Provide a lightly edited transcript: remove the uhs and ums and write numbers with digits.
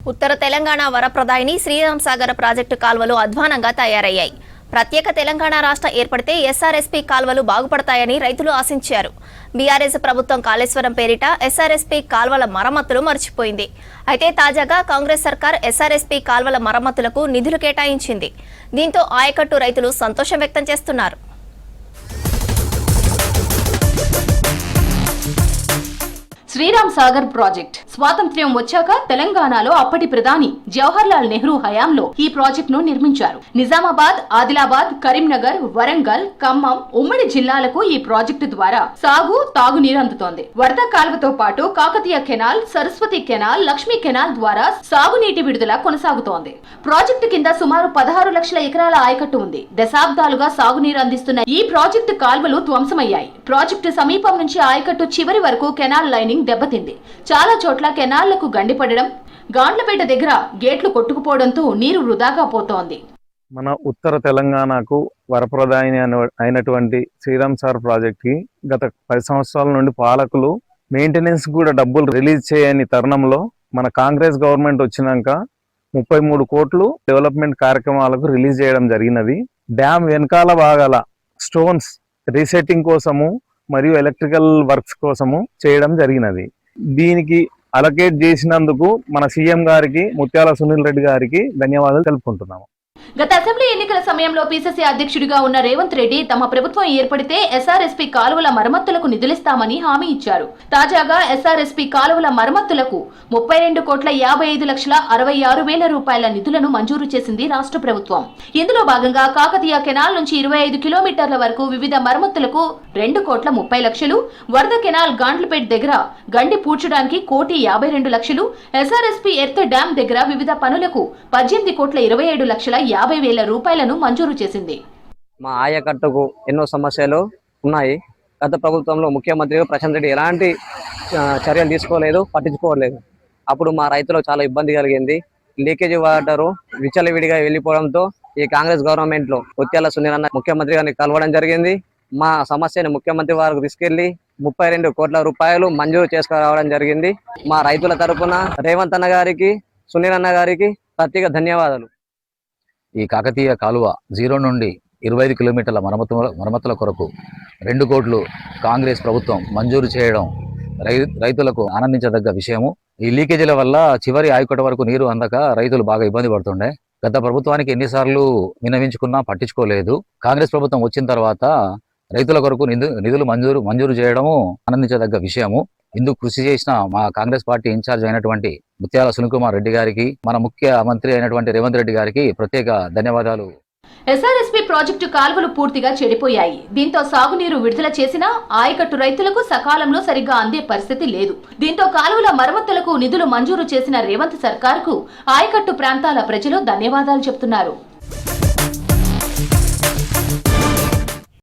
ఉత్తర Telangana వరప్రదాయిని Sriram Sagar project కాల్వలు అధ్వానంగా తయారయ్యాయి. ప్రత్యేక తెలంగాణ రాష్ట్ర ఏర్పడితే ఎస్ఆర్ఎస్పీ కాల్వలు బాగుపడతాయని రైతులు ఆశించారు. బీఆర్ఎస్ ప్రభుత్వం కాళేశ్వరం పేరిట ఎస్ఆర్ఎస్పీ కాల్వల మరమ్మతులు మర్చిపోయింది. అయితే తాజాగా కాంగ్రెస్ సర్కార్ ఎస్ఆర్ఎస్పీ కాల్వల మరమ్మతులకు నిధులు కేటాయించింది. దీంతో ఆయకట్టు రైతులు సంతోషం వ్యక్తం చేస్తున్నారు. శ్రీరామ్ సాగర్ ప్రాజెక్ట్ స్వాతంత్ర్యం వచ్చాక తెలంగాణలో అప్పటి ప్రధాని జవహర్ లాల్ నెహ్రూ హయాంలో ఈ ప్రాజెక్ట్ ను నిర్మించారు. నిజామాబాద్, ఆదిలాబాద్, కరీంనగర్, వరంగల్, ఖమ్మం ఉమ్మడి జిల్లాలకు ఈ ప్రాజెక్టు ద్వారా సాగు, తాగునీరు అందుతోంది. వరద కాలువతో పాటు Kakatiya canal, Saraswati canal, Lakshmi canal ద్వారా సాగునీటి విడుదల కొనసాగుతోంది. ప్రాజెక్టు కింద సుమారు 16 లక్షల ఎకరాల ఆయకట్టు ఉంది. దశాబ్దాలుగా సాగునీరు అందిస్తున్న ఈ ప్రాజెక్టు కాల్వలు ధ్వంసమయ్యాయి. ప్రాజెక్టు సమీపం నుంచి ఆయకట్టు చివరి వరకు కెనాల్ లైనింగ్ దెబ్బతింది. చాలా చోట్ల కెనాళ్లకు గండిపడడం, గాండ్లపేట దగ్గర గేట్లు కొట్టుకుపోవడంతో నీరు వృధాగా పోతోంది. మన ఉత్తర తెలంగాణకు వరప్రదాయిని అయినటువంటి శ్రీరామ్ సాగర్ ప్రాజెక్ట్ కి గత 10 సంవత్సరాల నుండి పాలకులు మెయింటెనెన్స్ కూడా డబ్బులు రిలీజ్ చేయని తరుణంలో మన కాంగ్రెస్ గవర్నమెంట్ వచ్చినాక 33 కోట్లు డెవలప్మెంట్ కార్యక్రమాలకు రిలీజ్ చేయడం జరిగినది. డ్యామ్ వెనకాల భాగాల స్టోన్స్ రీసెట్టింగ్ కోసము మరియు ఎలక్ట్రికల్ వర్క్స్ కోసము చేయడం జరిగినది. దీనికి అలొకేట్ చేసినందుకు మన సీఎం గారికి, ముత్యాల సునీల్ రెడ్డి గారికి ధన్యవాదాలు తెలుపుకుంటున్నాము. గత అసెంబ్లీ ఎన్నికల సమయంలో పీసీసీ అధ్యక్షుడిగా ఉన్న రేవంత్ రెడ్డి తమ ప్రభుత్వం ఏర్పడితే ఎస్ఆర్ఎస్పీ కాలువల మరమ్మతులకు నిధులిస్తామని హామీ ఇచ్చారు. తాజాగా ఎస్ఆర్ఎస్పీ కాలువల మరమ్మతులకు 32,55,66,000 రూపాయల నిధులను మంజూరు చేసింది రాష్ట్ర ప్రభుత్వం. ఇందులో భాగంగా కాకతీయ కెనాల్ నుంచి 25 కిలోమీటర్ల వరకు వివిధ మరమ్మతులకు 2,30,00,000, వరద కెనాల్ గాండ్లపేట దగ్గర గండి పూడ్చడానికి 1,52,00,000, ఎస్ఆర్ఎస్పీ ఎర్త్ డ్యాం దగ్గర వివిధ పనులకు 18,27,50,000 రూపాయలను మంజూరు చేసింది. మా ఆయకట్టుకు ఎన్నో సమస్యలు ఉన్నాయి. గత ప్రభుత్వంలో ముఖ్యమంత్రి ప్రశాంత్ రెడ్డి ఎలాంటి చర్యలు తీసుకోలేదు, పట్టించుకోలేదు. అప్పుడు మా రైతులకు చాలా ఇబ్బంది కలిగింది. లీకేజీ వాటరు విచ్చలవిడిగా వెళ్ళిపోవడంతో ఈ కాంగ్రెస్ గవర్నమెంట్ లో ముత్యాల సునీల్ అన్న ముఖ్యమంత్రి గారిని కలవడం జరిగింది. మా సమస్యని ముఖ్యమంత్రి వారికి తీసుకెళ్లి 32 కోట్ల రూపాయలు మంజూరు చేసుకురావడం జరిగింది. మా రైతుల తరఫున రేవంత్ అన్న గారికి, సునీల్ అన్న గారికి ప్రత్యేక ధన్యవాదాలు. ఈ కాకతీయ కాలువ 0 నుండి 25 కిలోమీటర్ల మరమ్మతుల కొరకు 2 కోట్లు కాంగ్రెస్ ప్రభుత్వం మంజూరు చేయడం రైతులకు ఆనందించదగ్గ విషయము. ఈ లీకేజీల వల్ల చివరి ఆయకట్టు వరకు నీరు అందక రైతులు బాగా ఇబ్బంది పడుతుండే. గత ప్రభుత్వానికి ఎన్నిసార్లు విన్నవించుకున్నా పట్టించుకోలేదు. కాంగ్రెస్ ప్రభుత్వం వచ్చిన తర్వాత రైతుల కొరకు నిధులు మంజూరు చేయడము ఆనందించదగ్గ విషయము. ఇందుకు కృషి చేసిన మా కాంగ్రెస్ పార్టీ ఇన్ఛార్జ్ అయినటువంటి ముత్యాల సునీల్ రెడ్డి గారికి, మన ముఖ్య మంత్రి అయినటువంటి రేవంత్ రెడ్డి గారికి ప్రత్యేక ధన్యవాదాలు. ఎస్ఆర్ఎస్పీ ప్రాజెక్టు కాల్వలు పూర్తిగా చెడిపోయాయి. దీంతో సాగునీరు విడుదల చేసినా ఆయకట్టు రైతులకు సకాలంలో సరిగ్గా అందే పరిస్థితి లేదు. దీంతో కాలువల మరమ్మతులకు నిధులు మంజూరు చేసిన రేవంత్ సర్కార్కు ఆయకట్టు ప్రాంతాల ప్రజలు ధన్యవాదాలు చెబుతున్నారు.